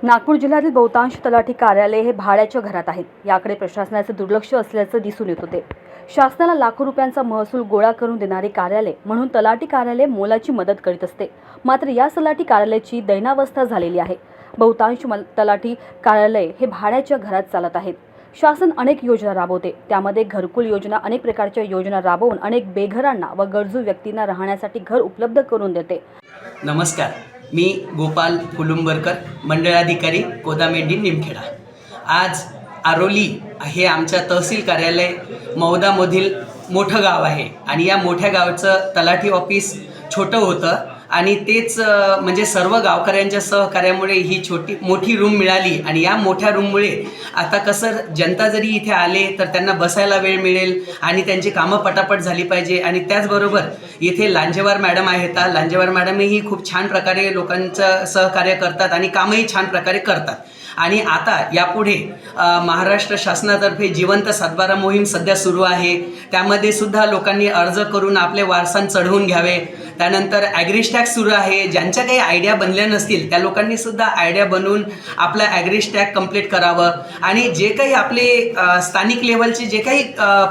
नागपूर जिल्ह्यातील बहुतांश तलाठी कार्यालय हे भाड्याच्या घरात आहेत. याकडे प्रशासनाचे दुर्लक्ष असल्याचं दिसून येत होते. शासनाला लाखो रुपयांचा महसूल गोळा करून देणारे कार्यालय म्हणून तलाठी कार्यालय मोलाची मदत करीत असते. मात्र या तलाठी कार्यालयाची दैनावस्था झालेली आहे. बहुतांश तलाठी कार्यालय हे भाड्याच्या घरात चालत आहेत. शासन अनेक योजना राबवते, त्यामध्ये घरकुल योजना, अनेक प्रकारच्या योजना राबवून अनेक बेघरांना व गरजू व्यक्तींना राहण्यासाठी घर उपलब्ध करून देते. नमस्कार, मी गोपाल फुलुंबरकर, मंडळाधिकारी कोदामेंडी निमखेडा. आज आरोली हे आमच्या तहसील कार्यालय मौदामधील मोठं गाव आहे आणि या मोठ्या गावचं तलाठी ऑफिस छोटं होतं आणि तेच म्हणजे सर्व गावकऱ्यांच्या सहकार्यामुळे ही मोठी रूम मिळाली आणि या मोठ्या रूममुळे आता कसं जनता जरी इथे आले तर त्यांना बसायला वेळ मिळेल आणि त्यांची कामं पटापट झाली पाहिजे. आणि त्याचबरोबर इथे लांजेवार मॅडम आहेत. लांजेवार मॅडमही खूप छान प्रकारे लोकांचं सहकार्य करतात आणि कामही छान प्रकारे करतात. आणि आता यापुढे महाराष्ट्र शासनातर्फे जिवंत सातबारा मोहीम सध्या सुरू आहे. त्यामध्ये सुद्धा लोकांनी अर्ज करून आपले वारसा चढवून घ्यावे. त्यानंतर ॲग्रिज टॅक्स सुरू आहे. ज्यांच्या काही आयडिया बनल्या नसतील त्या लोकांनी सुद्धा आयडिया बनवून आपला ॲग्रिज टॅक्स कंप्लीट करावं आणि जे काही आपले स्थानिक लेवलचे जे काही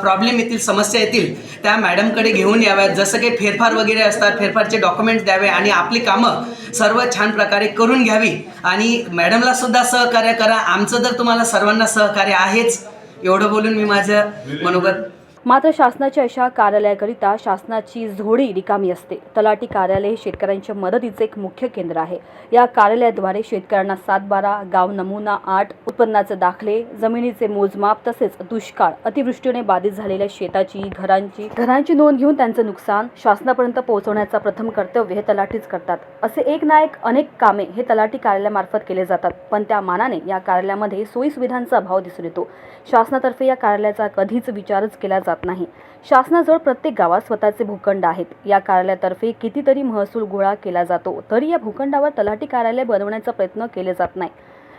प्रॉब्लेम येतील, समस्या येतील त्या मॅडमकडे घेऊन याव्यात. जसं काही फेरफार वगैरे असतात, फेरफारचे डॉक्युमेंट्स द्यावे आणि आपली कामं सर्व छान प्रकारे करून घ्यावी. आणि मॅडमला सुद्धा सहकार्य करा. आमचं तर तुम्हाला सर्वांना सहकार्य आहेच. एवढं बोलून मी माझं मनोगत. मात्र शासनाच्या अशा कार्यालयाकरिता शासनाची झोडी रिकामी असते. तलाठी कार्यालय हे शेतकऱ्यांच्या मदतीचे एक मुख्य केंद्र आहे. या कार्यालयाद्वारे शेतकऱ्यांना 7/12, गाव नमुना 8, उत्पन्नाचे दाखले, जमिनीचे मोजमाप तसेच दुष्काळ, अतिवृष्टीने बाधित झालेल्या शेताची, घरांची नोंद घेऊन त्यांचे नुकसान शासनापर्यंत पोहोचवण्याचा प्रथम कर्तव्य हे तलाठीच करतात. असे एक ना एक अनेक कामे हे तलाठी कार्यालयामार्फत केले जातात. पण त्या मानाने या कार्यालयामध्ये सोयी सुविधांचा अभाव दिसून येतो. शासनातर्फे या कार्यालयाचा कधीच विचारच केला जात नाही. शासनाजवळ प्रत्येक गावात स्वतःचे भूखंड आहेत. या कार्यालयातर्फे कितीतरी महसूल गोळा केला जातो, तरी या भूखंडावर तलाठी कार्यालय बनवण्याचा प्रयत्न केले जात नाही.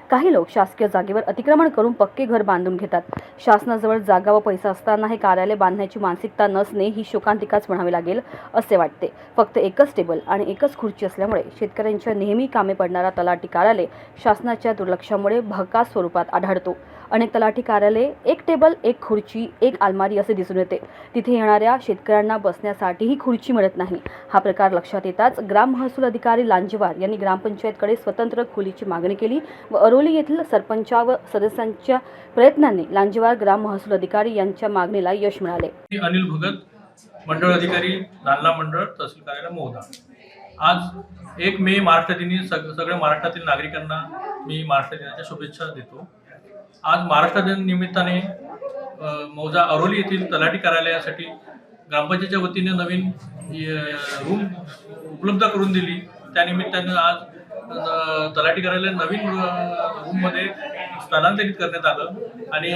काही लोक शासकीय जागेवर अतिक्रमण करून पक्के घर बांधून घेतात. शासनाजवळ जागा व पैसा असताना हे कार्यालय बांधण्याची मानसिकता नसणे ही शोकांतिकाच म्हणावी लागेल असे वाटते. फक्त एकच टेबल आणि एकच खुर्ची असल्यामुळे शेतकऱ्यांच्या नेहमी कामे पडणारा तलाठी कार्यालय शासनाच्या दुर्लक्षामुळे भकास स्वरूपात आढळतो. अनेक तलाठी कार्यालय एक टेबल, एक खुर्ची, एक अलमारी असे दिसून येते. तिथे येणाऱ्या शेतकऱ्यांना बसण्यासाठीही खुर्ची मिळत नाही. हा प्रकार लक्षात येताच ग्राम महसूल अधिकारी लांजेवार यांनी ग्रामपंचायतकडे स्वतंत्र खोलीची मागणी केली व अरोली येथील सरपंच व सदस्यांच्या प्रयत्नांनी लांजेवार ग्राम महसूल अधिकारी यांच्या मागणीला यश मिळाले. अनिल भगत, मंडळ अधिकारी, लालना मंडळ, तहसील कार्यालय मौदा. आज 1 मे महाराष्ट्र दिनी सगळ्या महाराष्ट्रातील नागरिकांना मी महाराष्ट्र दिनाच्या शुभेच्छा देतो. आज महाराष्ट्र दिन निमित्ताने मौजा अरोली येथील तलाठी कार्यालयासाठी ग्रामपंचायतीच्या वतीने नवीन रूम उपलब्ध करून दिली. त्यानिमित्ताने आज तलाठी कार्यालय नवीन रूममध्ये स्थलांतरित करण्यात आलं आणि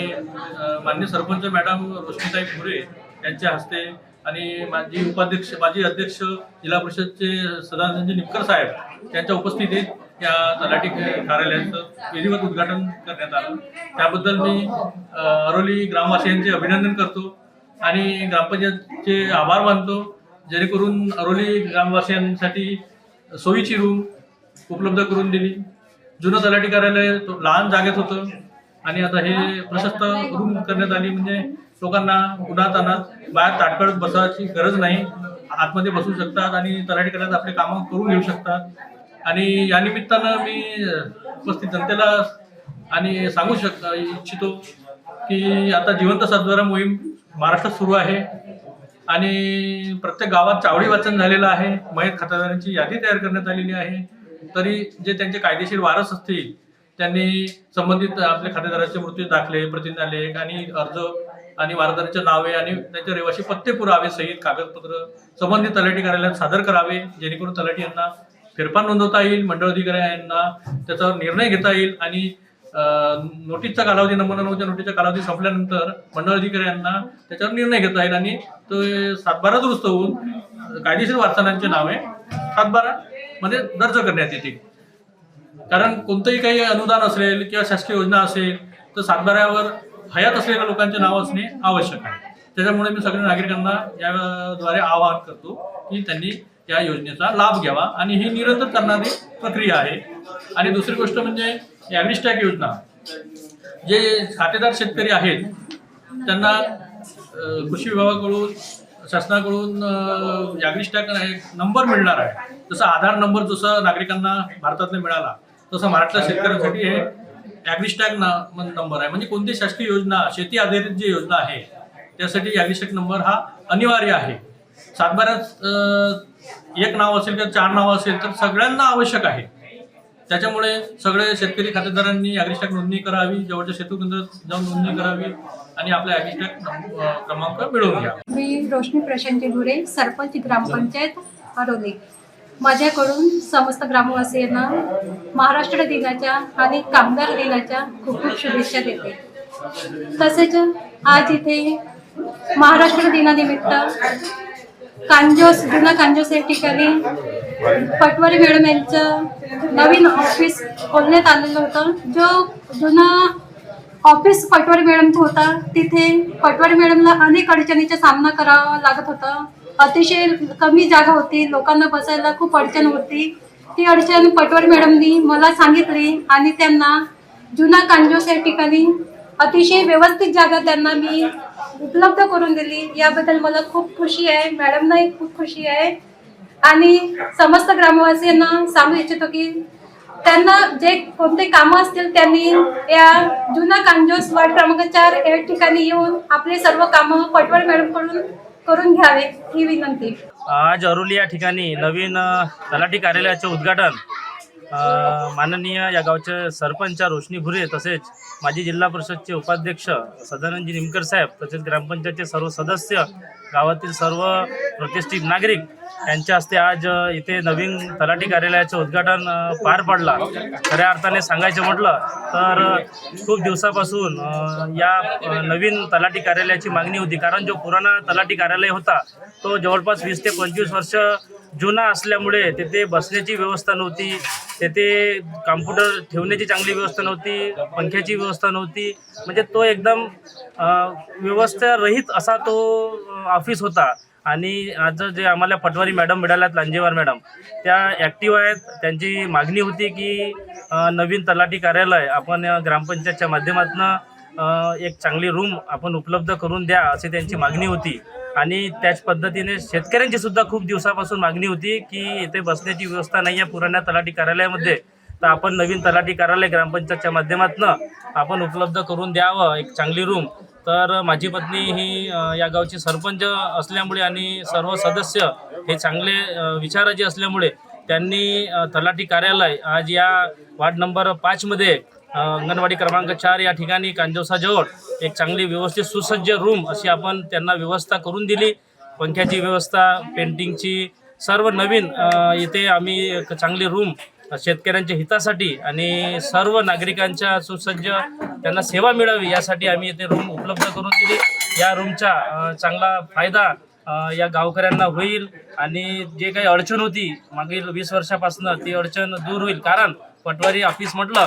माननीय सरपंच मॅडम रोशनीताई फुरे यांच्या हस्ते आणि माजी अध्यक्ष जिल्हा परिषदचे सदानंद निमकर साहेब यांच्या उपस्थितीत या तलाठी कार्यालयाचं विधिवत उद्घाटन करण्यात आलं. त्याबद्दल मी अरोली ग्रामवासियांचे अभिनंदन करतो आणि ग्रामपंचायतचे आभार मानतो, जेणेकरून अरोली ग्रामवासियांसाठी सोयीची रूम उपलब्ध करून दिली. जुनं तलाठी कार्यालय लहान जागेत होतं आणि आता हे प्रशस्त रूम करण्यात आली, म्हणजे लोकांना उन्हातान्हात बाहेर ताटकळत बसायची गरज नाही. आतमध्ये बसू शकतात आणि तलाठी कार्यालयात आपले कामं करून घेऊ शकतात. आणि या निमित्तानं मी उपस्थित जनतेला आणि सांगू इच्छितो की आता जिवंत सातबारा मोहीम महाराष्ट्रात सुरू आहे आणि प्रत्येक गावात चावडी वाचन झालेलं आहे. मयत खातेदारांची यादी तयार करण्यात आलेली आहे. तरी जे त्यांचे कायदेशीर वारस असतील त्यांनी संबंधित आपल्या खातेदाराचे मृत्यू दाखले, प्रतिज्ञालेख आणि अर्ज आणि वारसदारांचे नावे आणि त्यांचे रहिवासी पत्ते पुरावे सहित कागदपत्र संबंधित तलाठी कार्यालयात सादर करावे, जेणेकरून तलाठी यांना फेरफार नोंदवता येईल, मंडळ अधिकारी यांना त्याच्यावर निर्णय घेता येईल आणि नोटीसचा कालावधी, नमुना 9च्या नोटीसचा कालावधी संपल्यानंतर मंडळ अधिकारी यांना त्याच्यावर निर्णय घेता येईल आणि तो 7/12 दुरुस्त होऊन कायदेशीर वारसांची नावे 7/12 मध्ये दर्ज करण्यात येतील. कारण कोणतंही काही अनुदान असेल किंवा शासकीय योजना असेल तर 7/12वर हयात असलेल्या लोकांचे नाव असणे आवश्यक आहे. त्याच्यामुळे मी सगळ्या नागरिकांना याद्वारे आवाहन करतो की त्यांनी या योजनेचा लाभ घ्यावा आणि ही निरंतर करणारी प्रक्रिया आहे. आणि दुसरी गोष्ट म्हणजे ॲग्रिस्टॅक योजना जे खातेदार शेतकरी आहेत त्यांना कृषी विभागाकडून शासनाकडून ॲग्रिस्टॅक नंबर मिळणार आहे. जसा आधार नंबर जसा नागरिकांना भारतातला मिळाला तसा महाराष्ट्र शेतकऱ्यांसाठी हे ॲग्रिस्टॅक नंबर आहे. म्हणजे कोणती शासकीय योजना शेती आधारित जी योजना आहे त्यासाठी ॲग्रिस्टॅक नंबर हा अनिवार्य आहे. सातबाऱ्यात एक नाव असेल किंवा 4 नावं असेल तर सगळ्यांना आवश्यक आहे. त्याच्यामुळे सगळे शेतकरी खातेदारांनी ॲग्रिस्टॅक नोंदणी करावी, जवळच्या शेतू केंद्रात जाऊन नोंदणी करावी आणि आपला ॲग्रिस्टॅक क्रमांक मिळवून घ्या. मी रोशनी प्रशांत घुरे, सरपंच ग्रामपंचायत आरोली. माझ्याकडून समस्त ग्रामवासियांना महाराष्ट्र दिनाच्या आणि कामगार दिनाच्या खूप खूप शुभेच्छा देते. तसेच आज इथे महाराष्ट्र दिनानिमित्त जुना कांजोस या ठिकाणी पटवारी मॅडम यांचं नवीन ऑफिस खोलण्यात आलेलं होतं. जो जुना ऑफिस पटवारी मॅडमचं होता तिथे पटवारी मॅडमला अनेक अडचणीचा सामना करावा लागत होता. अतिशय कमी जागा होती, लोकांना बसायला खूप अडचण होती. ती अडचण पटवारी मॅडमनी मला सांगितली आणि त्यांना जुना कांजोस या ठिकाणी अतिशय व्यवस्थित जागा त्यांना मी उपलब्ध करून दिली. याबद्दल मला खूप खुशी आहे, मॅडमनाही खूप खुशी आहे. आणि समस्त ग्रामवासियांना सांगू इच्छितो की त्यांना जे कोणते कामं असतील त्यांनी या जुना कांजोस वार्ड क्रमांक 4 या ठिकाणी येऊन आपले सर्व कामं पटवारी मॅडमकडून करून घ्यावे ही विनंती. आज अरोली या ठिकाणी नवीन तलाठी कार्यालयाचे उद्घाटन माननीय या गावचे सरपंच रोशनी भुरे तसेच माजी जिल्हा परिषदचे उपाध्यक्ष सदानंदजी निमकर साहेब तसेच ग्रामपंचायतचे सर्व सदस्य गावातील सर्व प्रतिष्ठित नागरिक यांच्या हस्ते आज इथे नवीन तलाठी कार्यालयाचे उद्घाटन पार पडला. खऱ्या अर्थाने सांगायचं म्हटलं तर खूप दिवसापासून या नवीन तलाठी कार्यालयाची मागणी होती. कारण जो पुराणा तलाठी कार्यालय होता तो जवळपास 20 ते 25 वर्ष जुना असल्यामुळे तेथे बसण्याची व्यवस्था नव्हती, तेथे कॉम्प्युटर ठेवण्याची चांगली व्यवस्था नव्हती, पंख्याची व्यवस्था नव्हती. म्हणजे तो एकदम व्यवस्थारहित असा तो ऑफिस होता. आणि आज जे आम्हाला पटवारी मॅडम मिळाल्यात, लांजेवार मॅडम, त्या ॲक्टिव्ह आहेत. त्यांची मागणी होती की नवीन तलाठी कार्यालय आपण ग्रामपंचायतच्या माध्यमातून एक चांगली रूम आपण उपलब्ध करून द्या अशी त्यांची मागणी होती. आणि त्याच पद्धतीने शेतकऱ्यांची सुद्धा खूप दिवसापासून मागणी होती की इथे बसण्याची व्यवस्था नाही आहे पुराण्या तलाठी कार्यालयामध्ये, तर आपण नवीन तलाठी कार्यालय ग्रामपंचायतच्या माध्यमातून आपण उपलब्ध करून द्यावं एक चांगली रूम. तर माझी पत्नी ही या गावची सरपंच असल्यामुळे आणि सर्व सदस्य हे चांगले विचाराचे असल्यामुळे त्यांनी तलाठी कार्यालय आज या वार्ड नंबर 5मध्ये अंगणवाडी क्रमांक 4 या ठिकाणी कांजोसाजवळ एक चांगली व्यवस्थित सुसज्ज रूम अशी आपण त्यांना व्यवस्था करून दिली. पंख्याची व्यवस्था, पेंटिंगची सर्व नवीन इथे आम्ही एक चांगली रूम शेतकऱ्यांच्या हितासाठी आणि सर्व नागरिकांच्या सुसज्ज त्यांना सेवा मिळावी यासाठी आम्ही इथे रूम उपलब्ध करून दिली. या रूमचा चांगला फायदा या गावकऱ्यांना होईल आणि जे काही अडचण होती मागील 20 वर्षापासून ती अडचण दूर होईल. कारण पटवारी ऑफिस म्हटलं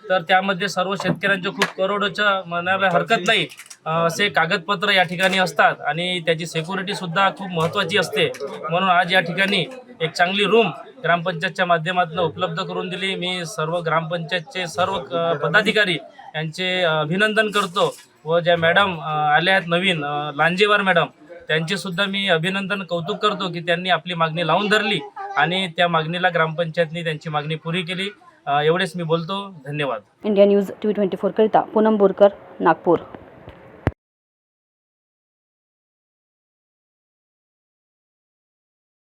तर त्यामध्ये सर्व शेतकऱ्यांच्या खूप करोडोच्या म्हणायला हरकत नाही असे कागदपत्र या ठिकाणी असतात आणि त्याची सिक्युरिटीसुद्धा खूप महत्त्वाची असते. म्हणून आज या ठिकाणी एक चांगली रूम ग्रामपंचायतच्या माध्यमातून उपलब्ध करून दिली. मी सर्व ग्रामपंचायतचे सर्व पदाधिकारी यांचे अभिनंदन करतो व ज्या मॅडम आल्या आहेत नवीन लांजेवार मॅडम त्यांचेसुद्धा मी अभिनंदन कौतुक करतो की त्यांनी आपली मागणी लावून धरली आणि त्या मागणीला ग्रामपंचायतने त्यांची मागणी पुरी केली. एवढेच मी बोलतो. धन्यवाद. इंडिया न्यूज TV 24 करिता पूनम बोरकर, नागपूर.